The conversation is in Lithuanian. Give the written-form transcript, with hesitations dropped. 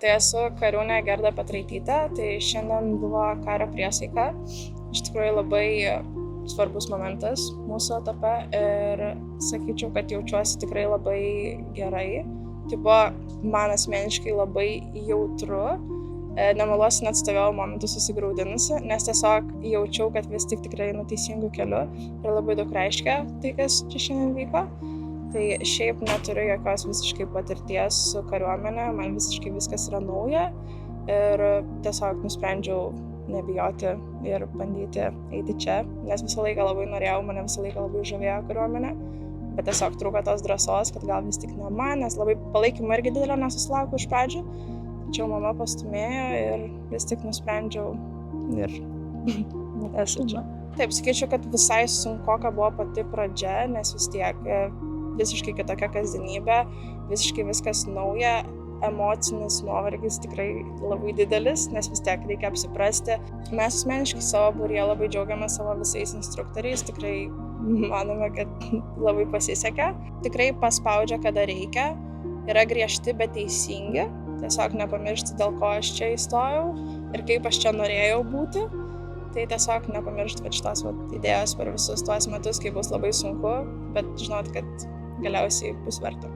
Tai esu kariūnė Gerda Petraitytė, tai šiandien buvo kario priesaika. Iš tikrųjų labai svarbus momentas mūsų etape ir sakyčiau, kad jaučiuosi tikrai labai gerai. Tai buvo man asmeniškai labai jautru. Nemeluosiu, net stovėjau momentų susigraudinusi, nes tiesiog jaučiau, kad vis tik tikrai einu teisingu keliu ir labai daug reiškia tai, kas čia šiandien vyko. Tai šiaip neturiu jokios visiškai patirties su kariuomenė, man visiškai viskas yra nauja ir tiesiog nusprendžiau nebijoti ir bandyti eiti čia, nes visą laiką labai norėjau, mane visą laiką labai žavėjo kariuomenė, bet tiesiog trūko tos drąsos, kad gal vis tik ne man, nes labai palaikymo irgi didelio nesusilaukiau iš pradžių, tačiau mama pastumėjo ir vis tik nusprendžiau ir esu čia. Taip, sakyčiau, kad visai sunkoka buvo pati pradžia, nes vis tiek visiškai kitokia kasdienybė, visiškai viskas nauja, emocinis nuovargis tikrai labai didelis, nes vis tiek reikia apsiprasti. Mes asmeniškai savo būryje labai džiaugiamės savo visais instruktoriais, tikrai manome, kad labai pasisekė. Tikrai paspaudžia, kada reikia, yra griežti, bet teisingi. Tiesiog nepamiršti, dėl ko aš čia įstojau ir kaip aš čia norėjau būti. Tai tiesiog nepamiršti šitos idėjos per visus tuos metus, kai bus labai sunku, bet žinot, kad galiausiai bus verta.